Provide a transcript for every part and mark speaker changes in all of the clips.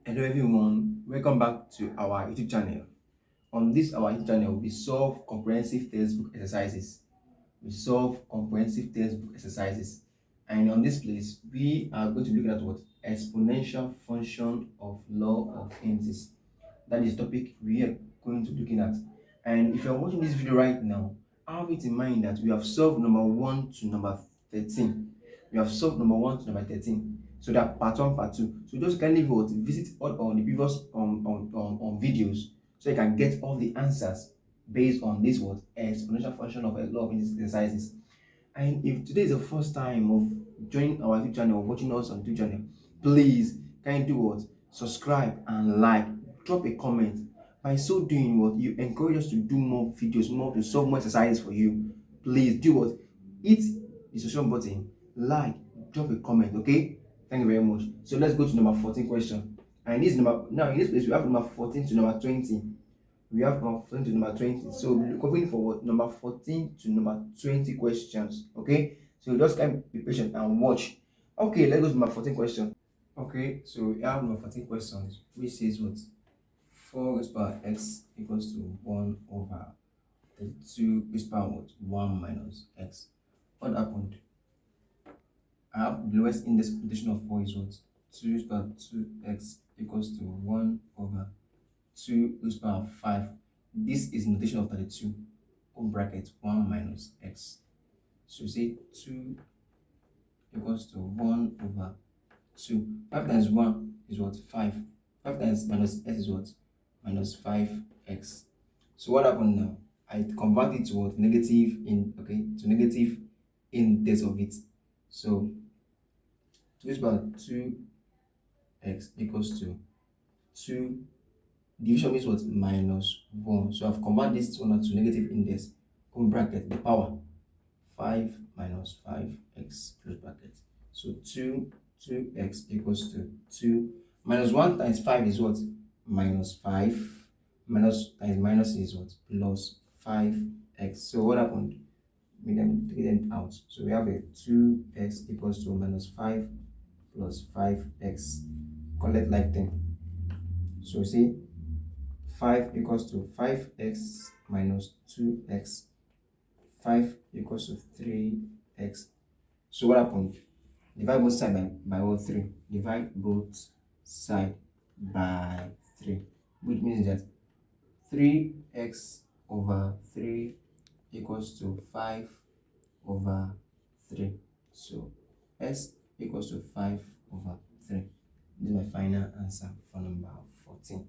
Speaker 1: Hello everyone, welcome back to our YouTube channel. On this our YouTube channel, we solve comprehensive textbook exercises. And on this place, we are going to look at what? Exponential function of law of indices. That is the topic we are going to be looking at. And if you're watching this video right now, have it in mind that we have solved number 1 to number 13. We have solved number 1 to number 13. So that part 1, part 2. So just kindly visit all on the previous on videos so you can get all the answers based on this what exponential function of a law of exercises. And if today is the first time of joining our YouTube channel or watching us on YouTube channel, please can you do what? Subscribe and like, drop a comment. By so doing, what you encourage us to do more videos, more to solve more exercises for you. Please do what? Hit the subscribe button, like, drop a comment, okay? Thank you very much. So let's go to number 14 question. And this number now in this place we have number 14 to number 20. We have number 14 to number 20. So we're covering for what? Number 14 to number 20 questions. Okay. So just kind of be patient and watch. Okay, let's go to number 14 question. Okay, so we have number 14 questions, which says what? 4 raised power x equals to 1 over 2 raised power what? 1 minus x. What happened? I have the lowest index notation of 4 is what? 2 raised power 2x equals to 1 over 2 raised power 5. This is notation of 32. Open bracket 1 minus x. So say 2 equals to 1 over 2. 5 times 1 is what? 5. 5 times minus x is what? Minus 5x. So what happened now? I convert it to what? Negative to negative index of it. So 2 is about 2x equals to 2. Division means what? Minus 1. So I've converted this one to negative index. Open bracket the power 5 minus 5x close bracket. So 2x equals to 2 minus 1 times 5 is what? Minus 5. Minus times minus is what? Plus 5x. So what happened? We then take them out. So we have a 2x equals to minus 5 plus 5x. Collect like them. So see 5 equals to 5x minus 2x. 5 equals to 3x. So what happened? Divide both sides by what? 3. Divide both sides by 3. Which means that 3x over 3 equals to 5 over 3. So s equals to 5 over 3. This is my final answer for number 14.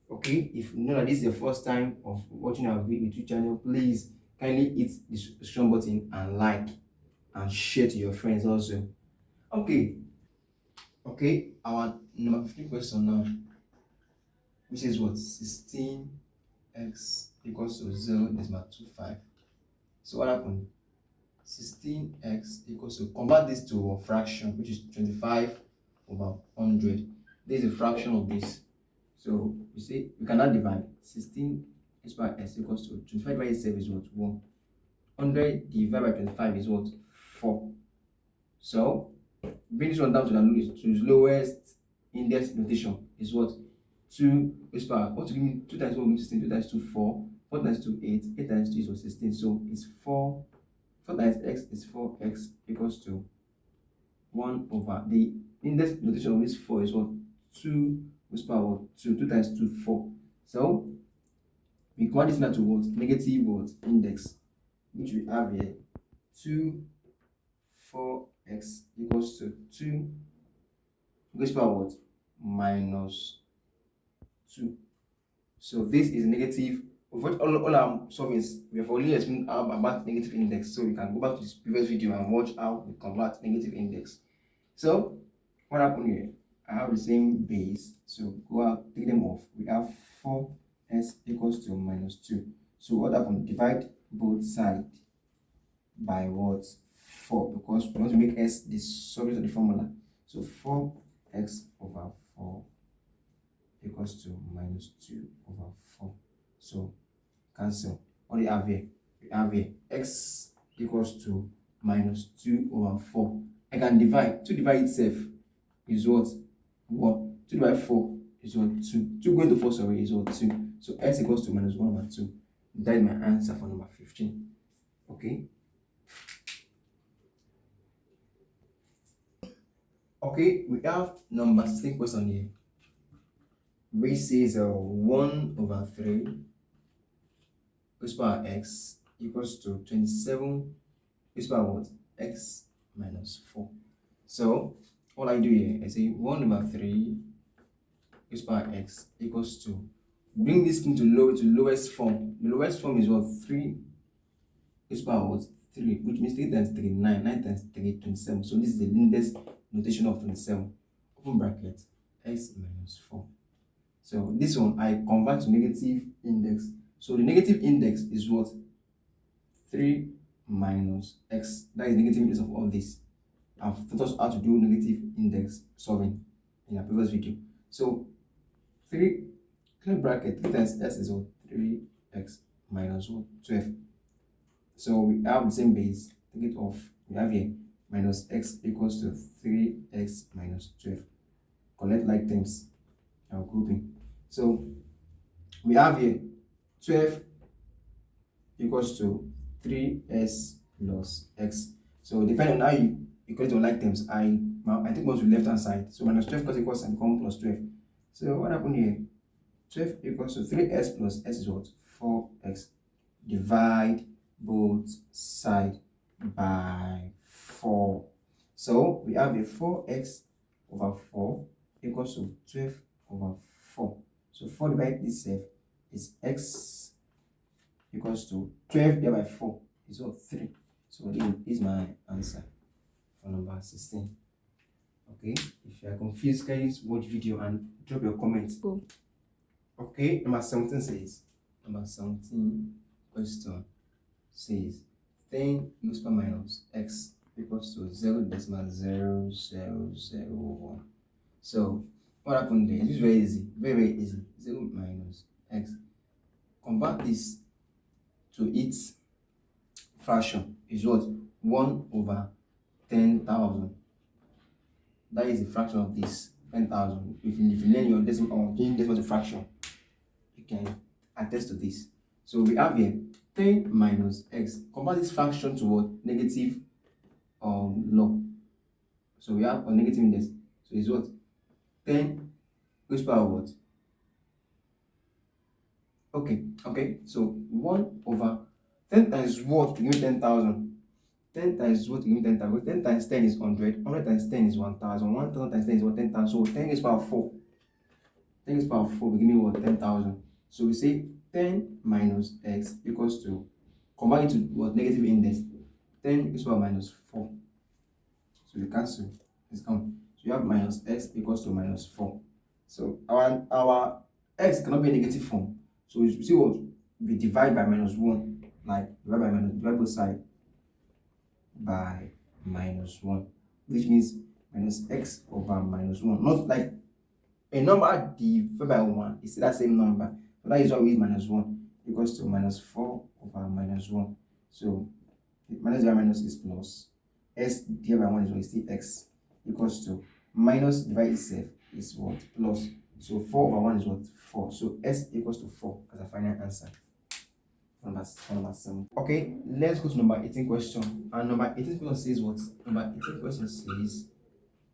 Speaker 1: Okay, if you know that this is the first time of watching our YouTube channel, please kindly hit the subscribe button and like and share to your friends also. Okay, our number 15 question now, which is what? 16x equals to 0.25. So what happened? 16x equals to, convert this to a fraction, which is 25 over 100. This is a fraction of this. So you see, we cannot divide 16 x by s equals to 25 by itself is what? 1. 100 divided by 25 is what? 4. So bring this one down to the lowest index notation is what? 2 raised power. What to give me 2 times 1 16, 2 times 2 4, 4 times 2 8, 8 times 2 is what? 16. So it's 4. 4 times x is 4x equals to 1 over the index notation of this 4 is what? 2 raised power 2. 2 times 2 4. So we convert this now to what? Negative what? Index, which we have here 2 4x equals to 2 raised power what? Minus 2. So this is negative. All I'm solving is we have only explained about negative index, so you can go back to this previous video and watch how we convert negative index. So what happened here? I have the same base, so go out, take them off. We have 4s equals to minus 2. So what happened? Divide both sides by what? 4, because we want to make s the subject of the formula. So 4x over 4 equals to minus 2 over 4. So cancel. What do you have here? We have here x equals to minus 2 over 4. I can divide. To divide itself is what? 1. 2 divided by 4 is what? 2. 2 going to 4, sorry, is what? 2. So s equals to minus 1 over 2. That is my answer for number 15. Okay. Okay, we have number 16 question here, which says 1 over 3 raised power x equals to 27 raised power what? X minus 4. So all I do here, I say 1 over 3 raised power x equals to, bring this thing to lowest form. The lowest form is what? 3 raised power what? 3, which means 3 times 3, 9, 9 times 3, 27. So this is the index notation of 27. Open bracket, x minus 4. So this one I convert to negative index. So the negative index is what? 3 minus x. That is negative index of all this. I've taught us how to do negative index solving in a previous video. So 3, clear bracket, 3 times s is what? 3x minus what? 12. So we have the same base, take it off. We have here minus x equals to 3x minus 12. Collect like terms, our grouping. So we have here 12 equals to 3s plus x. So depending on how you equate to like terms, I take one to the left hand side. So minus 12 plus equals and become plus 12. So what happened here? 12 equals to 3s plus s is what? 4x. Divide both sides by 4. So we have a 4x over 4 equals to 12 over 4. So 4 divided itself is x equals to 12 divided by 4 is what? 3. So this is my answer for number 16. Okay, if you are confused, guys, watch video and drop your comments.
Speaker 2: Cool.
Speaker 1: Okay, number 17 says, number 17 question says 10 x power minus x equals to 0.0001. So what happened there? This is very easy, very easy. 0 minus x. Convert this to its fraction is what? 1 over 10,000. That is the fraction of this 10,000. If you learn your decimal or change decimal to fraction, you can attest to this. So we have here 10 minus x. Convert this fraction to what? Negative log. So we have a negative index. So it's what? 10 raised power what? Okay. So 1 over 10 times what to give me 10,000? 10 times what to give me 10,000? 10 times 10 is 100. 100 times 10 is 1,000. 1,000 times 10 is what? 10,000. So 10 raised power 4. 10 raised power 4 will give me what? 10,000. So we say 10 minus x equals to, convert it to what? Negative index. 10 raised power minus 4. So we cancel. It's gone. So you have minus x equals to minus 4. So our x cannot be a negative form. So you see what? We divide by minus 1. Like divide both sides by minus 1. Which means minus x over minus 1. Not like a number divided by 1 is still that same number. So that is why we use minus 1 equals to minus 4 over minus 1. So minus divided by minus is plus. S divided by 1 is what? Is still x equals to minus divided itself is what? Plus. So 4 over 1 is what? 4. So s equals to 4 as a final answer. Number 7. Okay, let's go to number 18 question. And number 18 question says what? Number 18 question says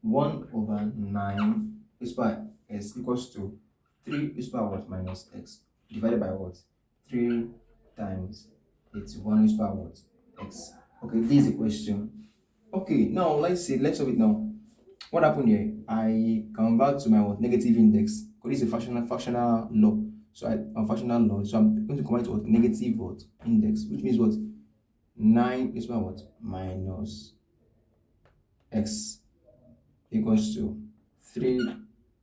Speaker 1: 1 over 9 raised by s equals to 3 raised by what? Minus x divided by what? 3 times 81 raised by what? X. Okay, this is the question. Okay, now let's solve it now. What happened here? I convert to my what? Negative index. Because this is a fractional law. So fractional law. So I'm going to convert to what? Negative what? Index. Which means what? 9 is by what? Minus x equals to 3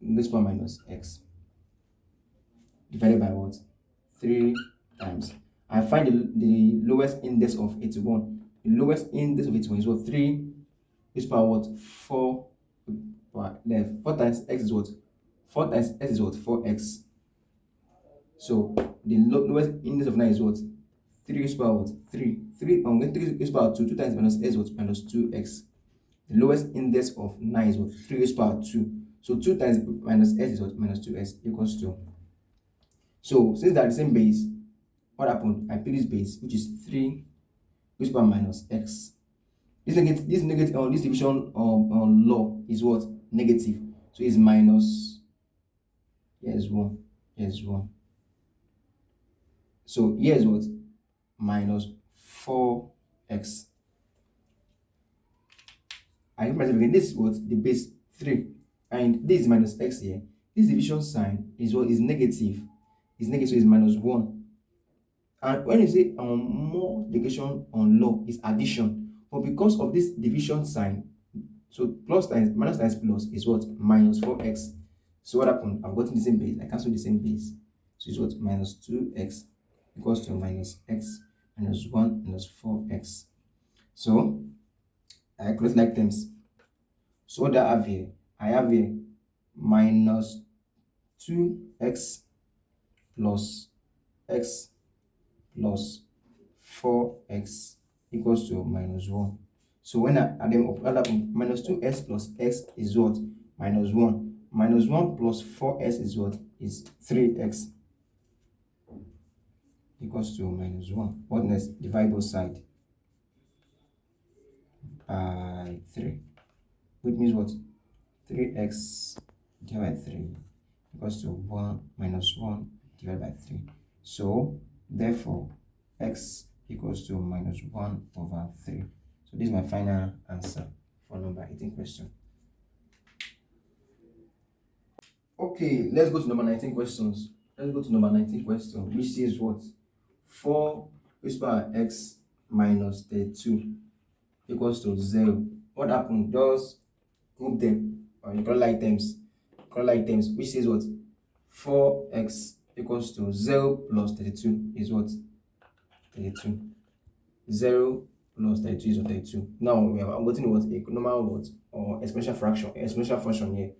Speaker 1: raised by minus x divided by what? 3 times. I find the lowest index of 81. The lowest index of 81 is what? 3 raised by what? 4. Then 4 times x is what? 4 times x is what? 4x. So the lowest index of 9 is what? 3 raised by what? 3. 3 I'm going to 3 raised by 2. 2 times minus x is what? Minus 2x. The lowest index of 9 is what? 3 raised by 2. So 2 times minus s is what? Minus 2s equals to. So since they're the same base, what happened? I put this base, which is 3 raised power minus x. This division law is what? Negative. So it's minus, here is 1, here is 1. So here is what? Minus 4x. I repeat myself again. This is what? The base 3. And this is minus x here. This division sign is what? Is negative. It's negative, so it's minus 1. And when you say multiplication on law is addition, but because of this division sign, so plus times minus times plus is what? Minus 4x. So what happened? I've gotten the same base. I cancel the same base. So it's what? Minus 2x equals to minus x minus 1 minus 4x. So I close like terms. So what do I have here? I have here minus 2x plus x plus 4x equals to minus 1. So when I add them up, minus 2x plus x is what? Minus 1. Minus 1 plus 4s is what? Is 3x equals to minus 1. What next? Divide both sides by 3. Which means what? 3x divided by 3 equals to 1 minus 1 divided by 3. So therefore x equals to minus 1 over 3. So this is my final answer for number 18 question. Okay, let's go to number 19 questions. Let's go to number 19 question, which says what? 4 raised power x minus 32 equals to 0. What happened? Just group them, or you call like terms. Which says what? 4x equals to 0 plus 32 is what? 32. 0 plus 32 is what? 32. Now I'm going to what? A normal what? Or exponential function here.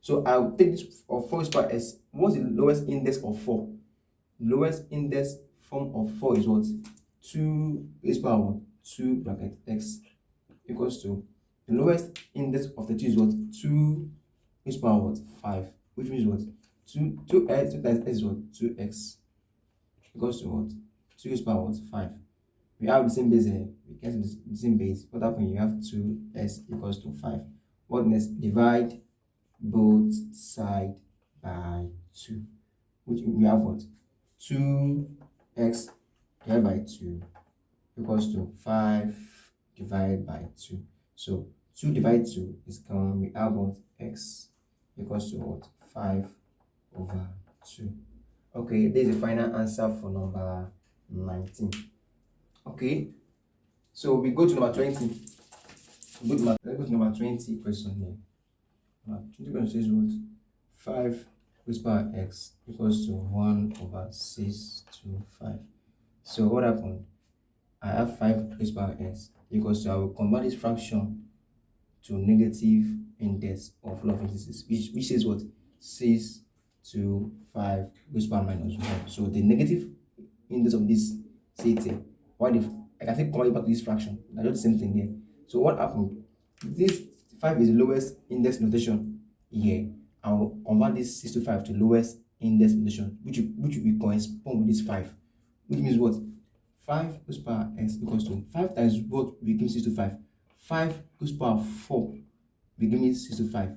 Speaker 1: So I'll take this of 4 raised power s. What's the lowest index of 4? Lowest index form of 4 is what? 2 raised power 2 bracket x equals to, the lowest index of the 2 is what? 2 raised power what? 5. Which means what? 2x times s is what? 2x equals to what? 2 raised power what? 5. We have the same base here. We get the same base. What happens? You have 2s equals to 5. What next? Divide both sides by 2. Which we have what? 2x divided by 2 equals to 5 divided by 2. So 2 divided 2 is gone. We have what? X equals to what? 5 over 2. Okay, this is the final answer for number 19. Okay, so we go to number 20. Let's go to number 20 question here. Number 20 question says what? 5 raised power x equals to 1 over 6 to 5. So what happened? I have 5 raised power x equals to, I will convert this fraction to negative index of law of indices, which is what? 6 to 5 raised power minus 1. So the negative index of this setting, what if I can say convert it back to this fraction? I do the same thing here. So what happened? This 5 is the lowest index notation here. I'll convert this 6 to 5 to lowest index notation, which will correspond with this 5. Which means what? 5 raised power x equals to 5 times what will give me 6 to 5. 5 raised power 4 will give me 6 to 5.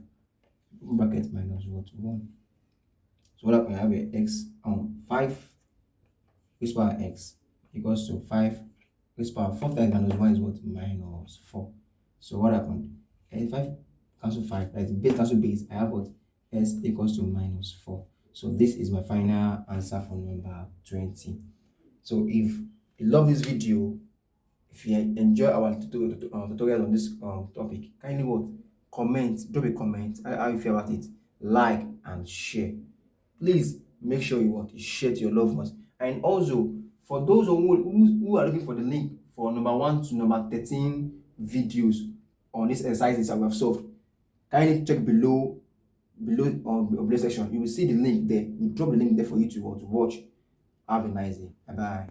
Speaker 1: Bracket minus what? 1. So what happened? I have a x 5 raised power x equals to 5 raised power 4 times minus 1 is what? Minus 4. So what happened? 5 cancel 5, that is base cancel base. I have what? S equals to minus 4. So this is my final answer for number 20. So if you love this video, if you enjoy our tutorial on this topic, kindly what? Comment, drop a comment how you feel about it, like and share. Please make sure you share to your loved ones. And also for those who are looking for the link for number 1 to number 13 videos on these exercises that we have solved, kindly check below on the below section. You will see the link there. We drop the link there for you to watch. Have a nice day. Bye bye.